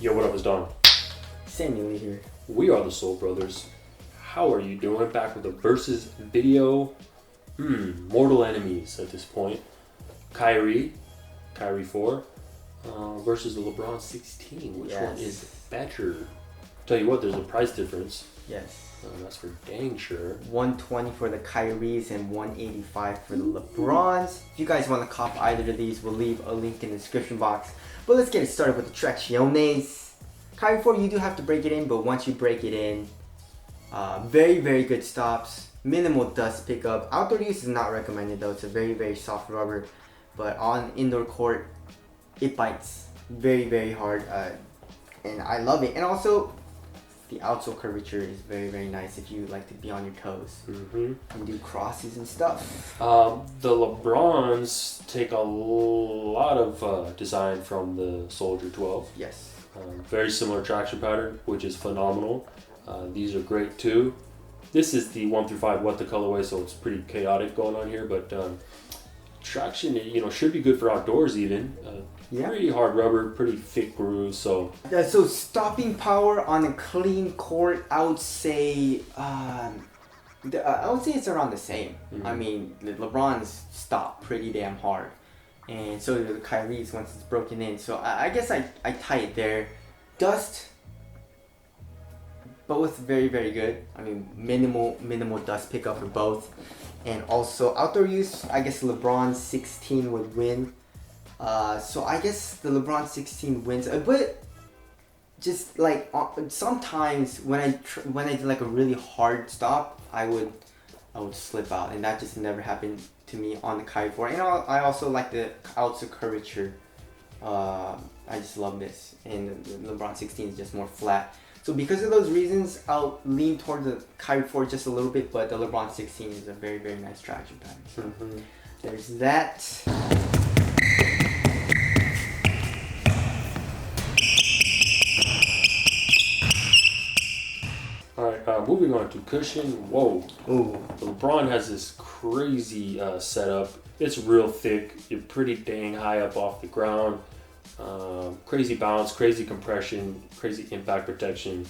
Yo, what up, is Don? Samuel here. We are the Soul Brothers. How are you doing? Back with a versus video. Mortal enemies at this point. Kyrie 4, versus the Lebron 16. Which one is better? Tell you what, there's a price difference. Yes. That's for dang sure. 120 for the Kyries and 185 for the Lebrons. If you guys want to cop either of these, we'll leave a link in the description box. But let's get it started with the Tracciones. Kyrie 4, you do have to break it in, but once you break it in, very, very good stops. Minimal dust pickup. Outdoor use is not recommended though. It's a very, very soft rubber. But on indoor court, it bites very, very hard. And I love it. And also, the outsole curvature is very, very nice if you like to be on your toes and do crosses and stuff. The Lebrons take a lot of design from the Soldier 12. Yes. Very similar traction pattern, which is phenomenal. These are great too. This is the 1 through 5 wet the colorway, so it's pretty chaotic going on here. But traction, should be good for outdoors even. Pretty hard rubber, pretty thick grooves. So stopping power on a clean court, I would say it's around the same. I mean, the Lebrons stop pretty damn hard, and so do the Kyries once it's broken in. So I guess I tie it there. Dust, both very, very good. I mean, minimal dust pickup for both. And also outdoor use, I guess LeBron 16 would win. So I guess the LeBron 16 wins. But just like sometimes when I do like a really hard stop, I would slip out, and that just never happened to me on the Kyrie 4. And I also like the outsole curvature. I just love this, and the LeBron 16 is just more flat. So because of those reasons, I'll lean toward the Kyrie 4 just a little bit, but the LeBron 16 is a very, very nice traction pattern. So there's that. Alright, moving on to cushion. Whoa. Ooh. The LeBron has this crazy setup. It's real thick. You're pretty dang high up off the ground. Crazy bounce, crazy compression, crazy impact protection.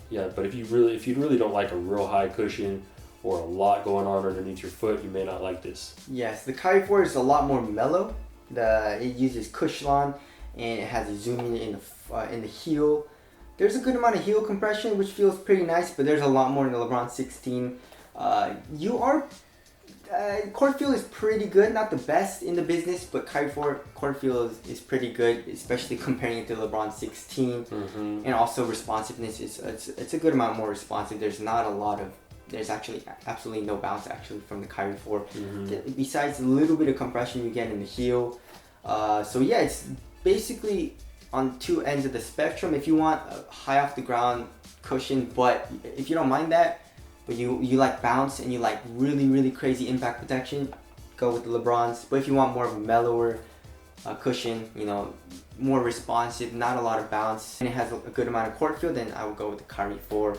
Yeah, but if you really don't like a real high cushion or a lot going on underneath your foot, you may not like this. Yes, the Kyrie 4 is a lot more mellow. It uses Cushlon, and it has a zoom in the heel. There's a good amount of heel compression, which feels pretty nice, but there's a lot more in the LeBron 16. Court feel is pretty good, not the best in the business, but Kyrie 4 court feel is pretty good, especially comparing it to LeBron 16. And also responsiveness it's a good amount more responsive. There's actually absolutely no bounce actually from the Kyrie 4, besides a little bit of compression you get in the heel. So yeah, it's basically on two ends of the spectrum. If you want a high off the ground cushion, but if you don't mind that, but you like bounce and you like really, really crazy impact protection, go with the Lebrons. But if you want more of a mellower cushion, more responsive, not a lot of bounce, and it has a good amount of court feel, then I would go with the Kyrie 4.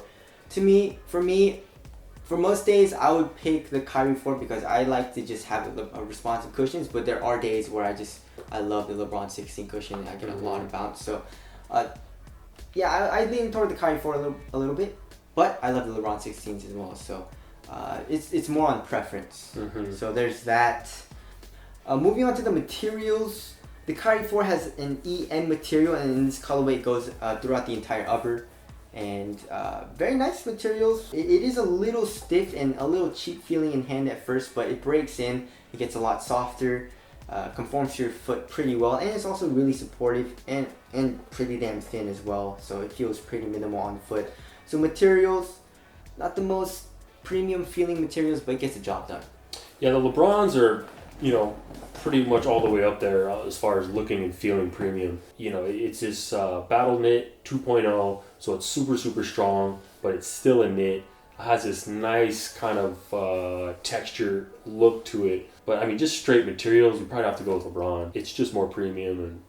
For most days, I would pick the Kyrie 4 because I like to just have responsive cushions. But there are days where I love the LeBron 16 cushion and I get a lot of bounce. So I lean toward the Kyrie 4 a little bit. But I love the LeBron 16s as well, so it's more on preference. So there's that. Moving on to the materials, the Kyrie 4 has an EM material, and in this colorway it goes throughout the entire upper. And very nice materials. It is a little stiff and a little cheap feeling in hand at first, but it breaks in. It gets a lot softer, conforms to your foot pretty well, and it's also really supportive and pretty damn thin as well. So it feels pretty minimal on the foot. So materials, not the most premium feeling materials, but it gets the job done. Yeah, the Lebrons are, pretty much all the way up there as far as looking and feeling premium. It's this Battle Knit 2.0, so it's super, super strong, but it's still a knit. It has this nice kind of texture look to it. But I mean, just straight materials, you probably have to go with LeBron. It's just more premium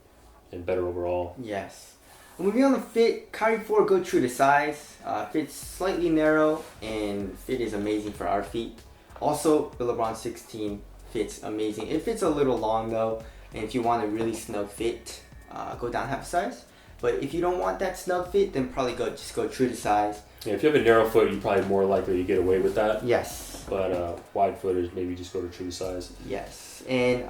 and better overall. Yes. Moving on to fit, Kyrie 4 go true to size. Fit's slightly narrow, and fit is amazing for our feet. Also, the LeBron 16 fits amazing. It fits a little long though, and if you want a really snug fit, go down half a size. But if you don't want that snug fit, then probably just go true to size. Yeah, if you have a narrow foot, you're probably more likely to get away with that. Yes. But wide footers, maybe just go to true to size. Yes. And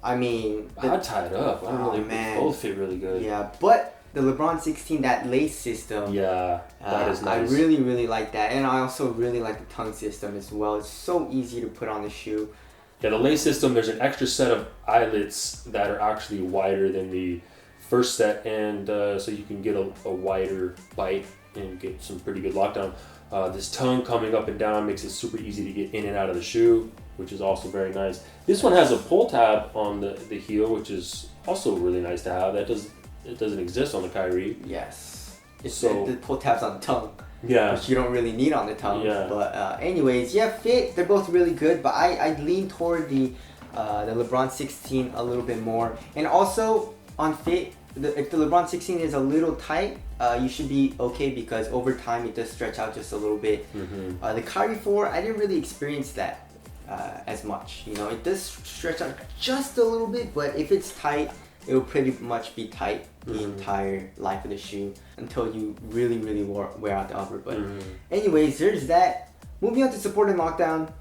I mean, I'd tie it up. I don't know, they both fit really good. Yeah, but the LeBron 16, that lace system. Yeah, that is nice. I really, really like that. And I also really like the tongue system as well. It's so easy to put on the shoe. Yeah, the lace system, there's an extra set of eyelets that are actually wider than the first set, and so you can get a wider bite and get some pretty good lockdown. This tongue coming up and down makes it super easy to get in and out of the shoe, which is also very nice. This one has a pull tab on the heel, which is also really nice to have. It doesn't exist on the Kyrie. Yes. It's So the pull tabs on the tongue. Yeah. Which you don't really need on the tongue. Yeah. But anyways, yeah, fit, they're both really good, but I lean toward the LeBron 16 a little bit more. And also on fit, if the LeBron 16 is a little tight, you should be okay because over time it does stretch out just a little bit. Mm-hmm. The Kyrie 4, I didn't really experience that as much. You know, it does stretch out just a little bit, but if it's tight, it will pretty much be tight the entire life of the shoe until you really, really wear out the upper. But anyways, there's that. Moving on to support and lockdown.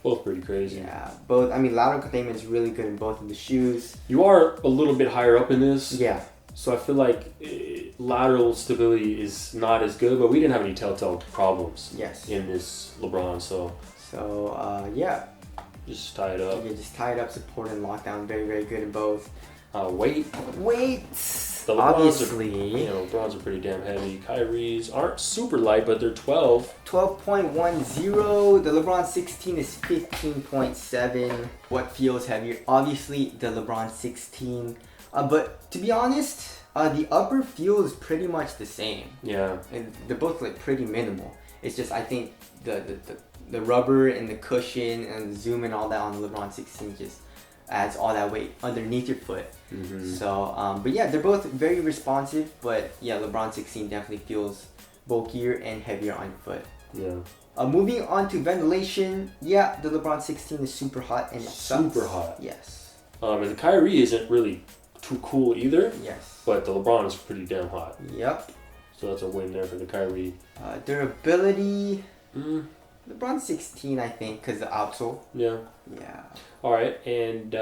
Both pretty crazy. Yeah, both. I mean, lateral containment is really good in both of the shoes. You are a little bit higher up in this. Yeah. So I feel like lateral stability is not as good, but we didn't have any telltale problems in this LeBron. So yeah. Just tie it up. Yeah, just tie it up, support and lockdown. Very, very good in both. Weight. The Obviously. LeBrons are pretty damn heavy. Kyrie's aren't super light, but they're 12. 12.10. The LeBron 16 is 15.7. What feels heavier? Obviously, the LeBron 16. But to be honest, the upper feels pretty much the same. Yeah. And they're both like pretty minimal. It's just I think the rubber and the cushion and the zoom and all that on the LeBron 16 just adds all that weight underneath your foot. So, but yeah, they're both very responsive. But yeah, LeBron 16 definitely feels bulkier and heavier on your foot. Yeah. Moving on to ventilation. Yeah, the LeBron 16 is super hot and it sucks. Super hot. Yes. And the Kyrie isn't really too cool either. Yes. But the LeBron is pretty damn hot. Yep. So that's a win there for the Kyrie. Durability. LeBron 16, I think, because the outsole. Yeah. Yeah. All right, and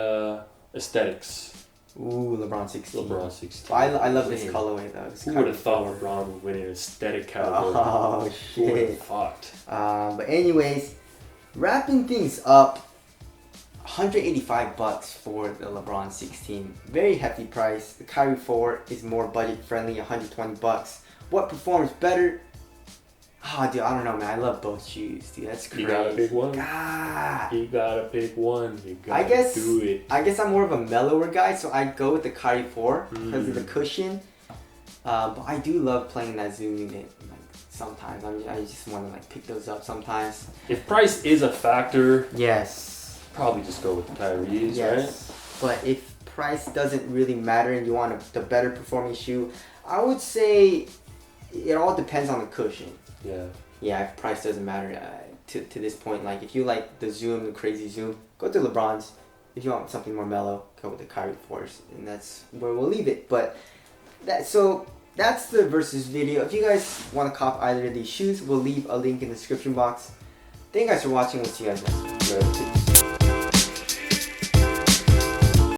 aesthetics. Ooh, LeBron 16. LeBron 16. I love this colorway though. Who would have thought LeBron would win an aesthetic category? Oh Who would have shit. thought? But anyways, wrapping things up. $185 for the LeBron 16. Very hefty price. The Kyrie 4 is more budget friendly, $120. What performs better? Oh, dude, I don't know, man. I love both shoes, dude. That's crazy. You gotta pick one. God. You gotta pick one. You gotta do it. I guess I'm more of a mellower guy, so I go with the Kyrie 4 because of the cushion. But I do love playing that zoom unit. Like sometimes, I just want to like pick those up sometimes. If price is a factor, yes. Probably just go with the Kyrie's, yes. Right? But if price doesn't really matter and you want the better performing shoe, I would say it all depends on the cushion. Yeah. Yeah, if price doesn't matter to this point. Like if you like the zoom, the crazy zoom, go to LeBron's. If you want something more mellow, go with the Kyrie 4s. And that's where we'll leave it. But that's the versus video. If you guys want to cop either of these shoes, we'll leave a link in the description box. Thank you guys for watching. We'll see you guys next time.